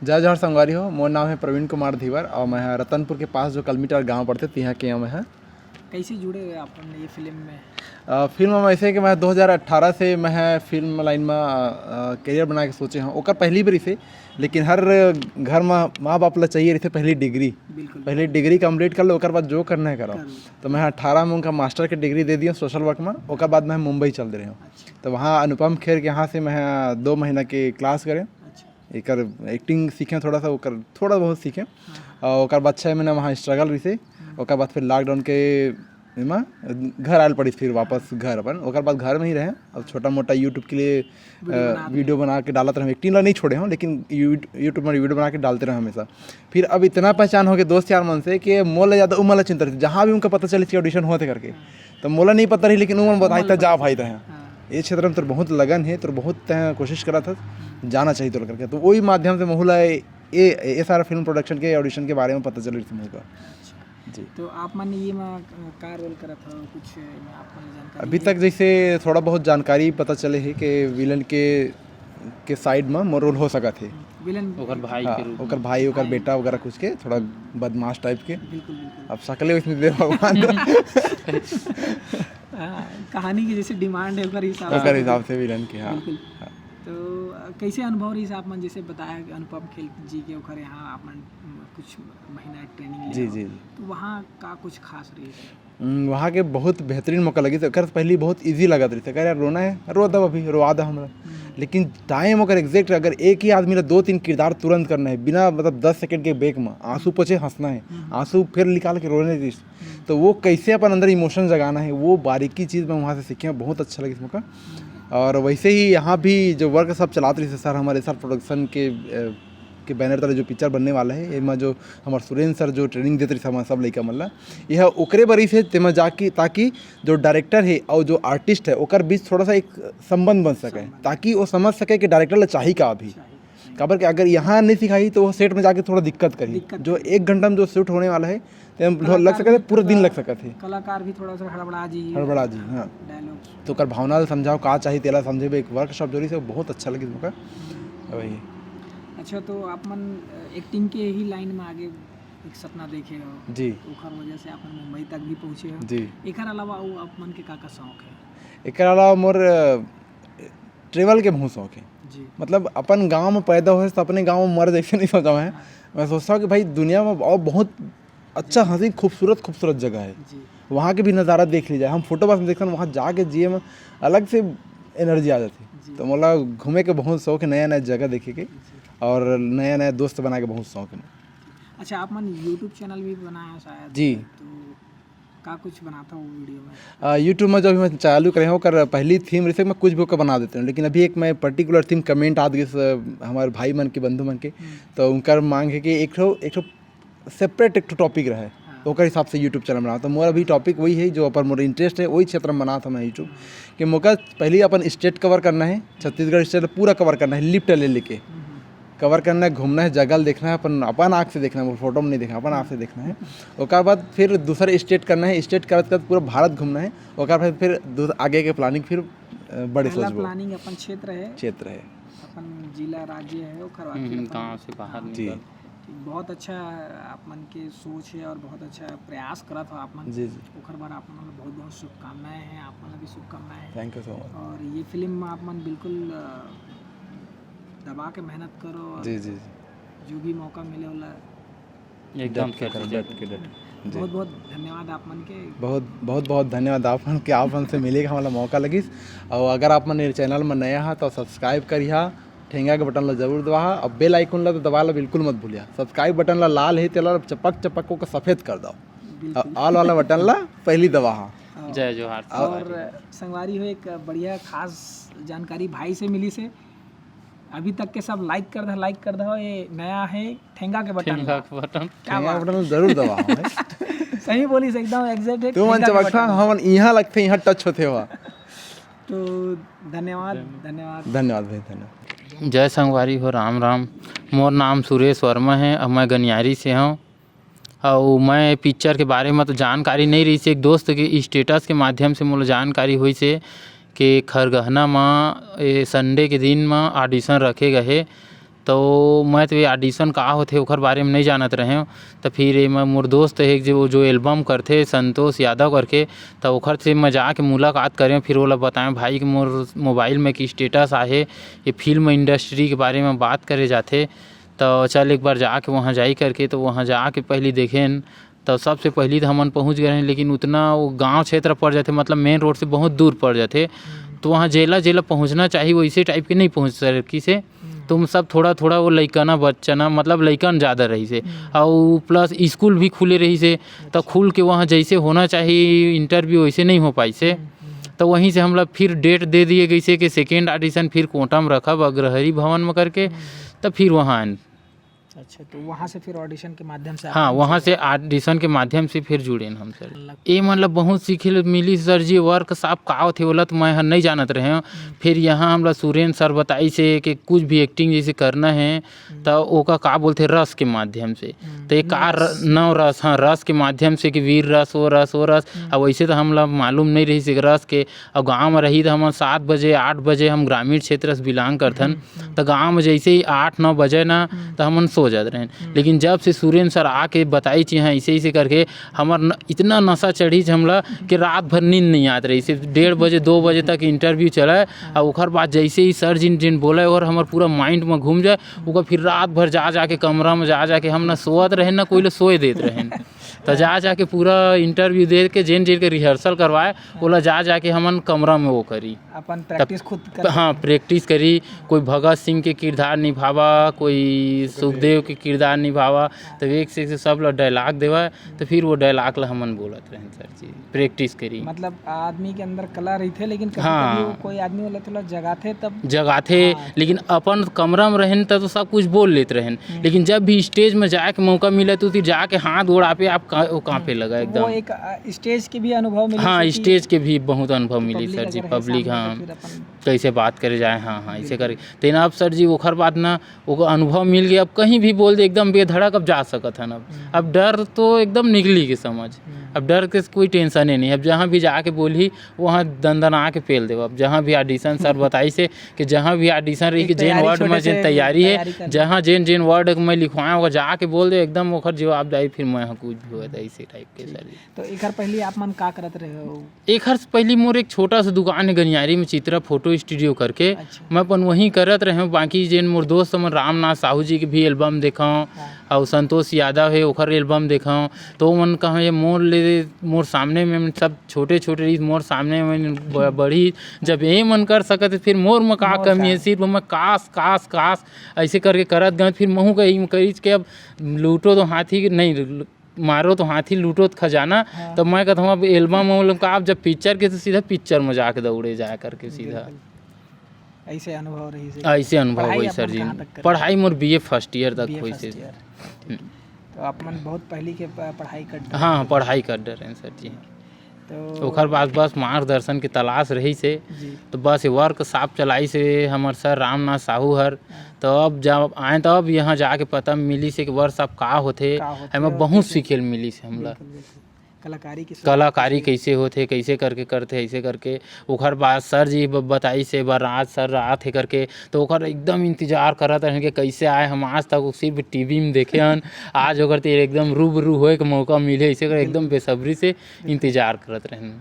जय जोहर संगवारी हो। मोर नाम है प्रवीण कुमार धीवर और मैं रतनपुर के पास जो कलमीटर गांव पड़ते यहाँ के मैं है। कैसे जुड़े हुए अपन ये फिल्म में? फिल्म में ऐसे कि मैं 2018 से मैं फिल्म लाइन में करियर बना के सोचे हूँ। ओकर पहली बारी से, लेकिन हर घर में माँ बाप ला चाहिए रही पहली डिग्री। पहले डिग्री कंप्लीट कर लो, ओकर बाद जो करना है करो। तो मैं 18 में उनका मास्टर की डिग्री दे दिया सोशल वर्क में। ओकर बाद मैं मुंबई चल दे रही हूँ। तो वहाँ अनुपम खेर के यहाँ से मैं 2 महीना के क्लास करें, एक एक्टिंग सीखें, थोड़ा सा ओकर थोड़ा बहुत सीखें। और ओकर बाद 6 महीना वहाँ स्ट्रगल रही से। ओकर बाद फिर लॉकडाउन के में घर आयल पड़ी, फिर वापस घर अपन। ओकर बाद घर में ही रहे। अब छोटा मोटा यूट्यूब के लिए वीडियो बना के डालते रहे। एक्टिंग ला नहीं छोड़े हूँ, लेकिन यूट्यूब में वीडियो बना के डालते रहे हमेशा। फिर अब इतना पहचान हो गया दोस्त यार मन से कि मोला ज़्यादा उमला चिंता रही, जहाँ भी उनका पता चली थी ऑडिशन होते करके, तो मोला नहीं पता रही, लेकिन उमर बताई था जा भाई था ये क्षेत्र में तो बहुत लगन है, तो बहुत कोशिश करा था जाना चाहिए तो करके। तो वही माध्यम से मोहला ये सारा फिल्म प्रोडक्शन के ऑडिशन के बारे में पता चल रही थी मुझको जी। तो आप मन ये में का रोल करा था कुछ आप मन जानकारी? अभी तक जैसे थोड़ा बहुत जानकारी पता चले है कि विलन के साइड में मोर रोल हो सका थे। विलन ओकर भाई के रूप में, ओकर भाई, ओकर बेटा वगैरह कुछ के, थोड़ा बदमाश टाइप के। बिल्कुल। अब सकले उसमें दे भगवान कहानी की जैसे डिमांड है ओकर हिसाब से विलन के। हाँ, तो कैसे अनुभव रही आप मन? जैसे बताया कि अनुपम खेर जी के ओकर यहाँ आप मन कुछ महीना ट्रेनिंग जी। तो वहाँ का कुछ खास रही? वहाँ के बहुत बेहतरीन मौका लगी। तो पहले बहुत इजी लगा रही थी, यार रोना है रो दब, अभी रोआ दो हमरा। लेकिन टाइम अगर एग्जैक्ट, अगर एक ही आदमी ने 2-3 किरदार तुरंत करना है, बिना मतलब 10 सेकंड के ब्रेक में, आंसू पोछे हंसना है, आंसू फिर निकाल के रोने दी, तो वो कैसे अपन अंदर इमोशन जगाना है, वो बारीकी चीज़ मैं वहाँ से सीखे, बहुत अच्छा लगी इस मौका। और वैसे ही यहाँ भी जो वर्क सब चलाते रही सर, हमारे सर प्रोडक्शन के बैनर तरह जो पिक्चर बनने वाला है, एमा जो हमारे सुरेंद्र सर जो ट्रेनिंग देते रही हमारे सब लड़का मल्ला, यह ओकरे बरी से तेमा जाके, ताकि जो डायरेक्टर है और जो आर्टिस्ट है ओकर बीच थोड़ा सा एक संबंध बन सके, ताकि वो समझ सके कि डायरेक्टर ला चाहिए का अभी काबर के अगर यहाँ नहीं सिखाई तो वो सेट में जाके थोड़ा दिक्कत करी। जो 1 घंटा में जो शूट होने वाला है तो लग सके थे, पूरा दिन लग सके थे। कलाकार भी थोड़ा सा हड़बड़ा जी। हाँ, तो कर भावना समझाओ का चाहिए तेला समझे। एक वर्कशॉप जोड़ी से बहुत अच्छा लगी मौका वही। अच्छा, तो आप मन एक्टिंग के ही लाइन में आगे एक सपना देखे हो जी, ओकर वजह से आप मुंबई तक भी पहुँचे हो जी। एकर अलावा वो आप मन के का शौक है? एकर अलावा मोर ट्रेवल के बहुत शौक है जी। मतलब अपन गांव में पैदा हुए तो अपने गांव में मर जैसे नहीं सोचा है। मैं सोचता हूँ कि भाई दुनिया में और बहुत अच्छा हंसी खूबसूरत जगह है, वहाँ के भी नज़ारा देख लीजिए। हम फोटो पास में देखते हैं, वहाँ जाके जिए में अलग से एनर्जी आ जाती। तो मोला घूमे के बहुत शौक है, नया नया जगह देखे के और नया नया दोस्त बना के बहुत शौक है। अच्छा, आप मन यूट्यूब चैनल भी बनाया शायद? जी। तो का कुछ बनाता हूँ वीडियो में? यूट्यूब में जो अभी मैं चालू करे हूँ कर पहली थीम रिसे मैं कुछ भी का बना देते हैं, लेकिन अभी एक मैं पर्टिकुलर थीम कमेंट आ गई हमारे भाई मन के, बंधु मन के, तो उनका मांग है कि एक सेपरेट एक टॉपिक रहे, तो ओकर हिसाब से यूट्यूब चैनल बना। तो मोर अभी टॉपिक वही है जो अपन मोर इंटरेस्ट है, वही क्षेत्र में बना था मैं यूट्यूब कि मौका पहले अपन स्टेट कवर करना है, छत्तीसगढ़ स्टेट पूरा कवर करना है, लिफ्ट ले लेके कवर करना है, घूमना है, जगह देखना है, अपन आँख से देखना है, फोटो में नहीं देखना, अपन आँख से देखना है। उसके बाद फिर दूसरे स्टेट करना है, स्टेट करते पूरा भारत घूमना है। उसके बाद फिर आगे के प्लानिंग फिर बड़े सोचबो। प्लानिंग अपन क्षेत्र है अपन जिला राज्य है गाँव से बाहर जी। बहुत अच्छा आप मन के सोच है और बहुत अच्छा प्रयास करा था आप मन जी। ओकर बार आप मन बहुत बहुत शुभकामनाएं हैं, आप मन भी शुभकामनाएं। Thank you so much. और ये फिल्म में आप मन बिल्कुल दबा के मेहनत करो और जी, जो भी मौका मिले वाला एकदम बहुत बहुत धन्यवाद आप मन के। बहुत धन्यवाद आप मन के, आप मन से मिलेगा हमारा मौका लगिस। और अगर आप मन चैनल में नया है तो सब्सक्राइब करिहा, ठेंगा के बटन ला जरूर दबा, और बेल आइकन ला तो दबा ला बिल्कुल मत भूलिया। सब्सक्राइब बटन ला लाल है तेला चपक को सफ़ेद कर दो, ऑल वाला बटन ला पहली दबा। जय जोहार। और संगवारी हो एक बढ़िया खास जानकारी भाई से मिली से, अभी तक के सब लाइक कर दो, ये नया है ठेंगा के बटन जरूर दबा। सही बोली से एकदम एग्जैक्ट है। तू मन चमकता हम यहाँ लगते यहाँ टच होते हुआ। तो धन्यवाद भाई, धन्यवाद। जय संगवारी हो, राम राम। मोर नाम सुरेश वर्मा है और मैं गनियारी से हूँ। और मैं पिक्चर के बारे में तो जानकारी नहीं रही से, एक दोस्त के स्टेटस के माध्यम से मुझे जानकारी हुई से कि खरगहना में संडे के दिन में ऑडिशन रखे गए, तो मैं तो ये ऑडिशन का होथे ओकर बारे में नहीं जानत रहे हो। तो फिर एमा मोर दोस्त है जो एल्बम करथे संतोष यादव करके, तो ओकर से मैं जाके मुलाकात करें, फिर ओला बताएं भाई कि मोर मोबाइल में कि स्टेटस आहे ये फिल्म इंडस्ट्री के बारे में बात करे जाथे। तो चल एक बार जाके वहाँ जाई करके, तो वहाँ जाके पहले देखें तो सबसे पहले तो हमन पहुँच गए हैं, लेकिन उतना वो गांव क्षेत्र पड़ जाते, मतलब मेन रोड से बहुत दूर पड़ जाते। तो वहाँ जेला पहुँचना चाहिए वैसे टाइप के नहीं पहुँच सकी से, तुम सब थोड़ा थोड़ा वो लइकना बच्चना मतलब लइकन ज़्यादा रही से, और प्लस स्कूल भी खुले रही से, तो खुल के वहाँ जैसे होना चाहिए इंटरव्यू वैसे नहीं हो पाई से। तो वहीं से हम लोग फिर डेट दे दिए गई से कि सेकेंड ऑडिशन फिर कोटा में रखब अग्रहरी भवन में करके, तो फिर वहाँ आन। अच्छा, तो वहाँ से फिर ऑडिशन के माध्यम से हाँ, वहाँ से ऑडिशन के माध्यम से फिर जुड़े हम सर। ये मतलब बहुत सीखे मिली सर जी, वर्क साहब का होथे बोला तो मैं नहीं जानत रहे हूँ। फिर यहाँ हम लोग सुरेंद्र सर बताई से कि कुछ भी एक्टिंग जैसे करना है तो ओका का बोलते रस के माध्यम से, तो एक नव रस, हाँ रस के माध्यम से कि वीर रस वो रस और वैसे तो हम लोग मालूम नहीं रही से रस के। और गाँव में रही तो हम 7 बजे 8 बजे हम ग्रामीण क्षेत्र से बिलोंग करथन, तो गाँव में जैसे ही 8-9 बजे ना तो हमन सो जाते रहे। लेकिन जब से सुरेंद्र सर आके बताई चीज हाँ ऐसे करके हमार इतना नशा चढ़ी हमला कि रात भर नींद नहीं आत रही, सिर्फ 1:30 बजे 2 बजे तक इंटरव्यू चला और ओकर बाद जैसे ही सर जिन बोले और हमार पूरा माइंड में घूम जाए, ओकर फिर रात भर जा के कमरा में जा के हम ना सोत रहे ना कोई ले सोए देते रहे। तो जा के पूरा इंटरव्यू दे के जेन के रिहर्सल करवाए बोला जा के हमन कमरा में वो करी अपन प्रैक्टिस खुद कर। हाँ प्रैक्टिस करी, कोई भगत सिंह के किरदार निभावा, कोई सुखदेव के किरदार निभावा, तो एक से सब लोग डायलॉग देवा, तो फिर वो डायलॉग ला हमन बोलत रहे सर जी, प्रैक्टिस करी। मतलब आदमी के अंदर कला रही थे, लेकिन कभी हाँ। कभी कोई आदमी वाला थोड़ा जगह थे तब थे लेकिन अपन कमरा में रहन तो सब कुछ बोल लेते रहन, लेकिन जब भी स्टेज में जाके मौका मिला तो फिर जाके हाथ गोड़ा पे आप कांपे लगा वो एकदम। एक स्टेज के भी अनुभव मिले। हाँ, कि स्टेज के भी बहुत अनुभव मिली पब्लिक सर जी, अगर है पब्लिक सामने हाँ तो फिर अपन कैसे बात करे जाए, हाँ ऐसे करे तेना। अब सर जी ओखर बाद ना वो अनुभव मिल गया, अब कहीं भी बोल दे एकदम बेधड़क अब जा सकत हन। अब डर तो एकदम निकली के समझ, अब डर के कोई टेंशन ही नहीं। अब जहाँ भी जाके बोली वहाँ दंदना के पेल देव। अब जहाँ भी ऑडिशन सर बताई से कि जहाँ भी ऑडिशन रही कि जेन वर्ड में जेन तैयारी है, जहाँ जेन वर्ड मैं लिखवाया होगा जाके बोल दे एकदम ओखर जवाबदारी, फिर मैं कुछ भी हुआ था इसी टाइप के सर जी। तो एक पहले आप मन का करत रहे हो? एक हर पहली मोर एक छोटा सा दुकान है गनियारी में चित्रा फोटो स्टूडियो करके। अच्छा। मैं अपन वहीं करत रहे हूँ। बाकी जेन मोर दोस्त मन रामनाथ साहू जी के भी एल्बम देखा और संतोष यादव है ओखर एल्बम देखा, तो मन कहा ये मोर सामने में सब छोटे छोटे मोर सामने में बड़ी जब ये मन कर सकते फिर मोर में का कमी है, सिर्फ मैं कास ऐसे करके करत गए। फिर महू कही के अब लूटो तो हाथी नहीं मारो तो हाथी लूटो तो खजाना। हाँ। तब मैं कहता हूँ अब एल्बम का आप जब पिक्चर के तो सीधा पिक्चर में जाके दौड़े जाया करके सीधा ऐसे अनुभव रही से। ऐसे अनुभव हुई सर जी। पढ़ाई मोर BA फर्स्ट ईयर तक हुई से। तो आप मन बहुत पहली के पढ़ाई कर। हाँ पढ़ाई कर रहे हैं सर जी। तो ओखर बाद बस मार्गदर्शन की तलाश रही से, तो बस वर्क साफ चलाई से हमार सर रामनाथ साहू हर। तो अब जब आए तो अब यहाँ जाके पता मिली से कि वर्क साहब का होते, हमें बहुत सीखे मिली से हमला कलाकारी कैसे होते, कैसे करके करते, ऐसे करके। ओखर बाद सर जी बताई से बारात सर रात है करके, तो ओखर एकदम इंतजार करत रहे कि कैसे आए। हम आज तक सिर्फ टीवी में देखे हन, आज ओकर तो एकदम रूबरू होए के मौका मिले, ऐसे कर एकदम बेसब्री से इंतजार करत रहे।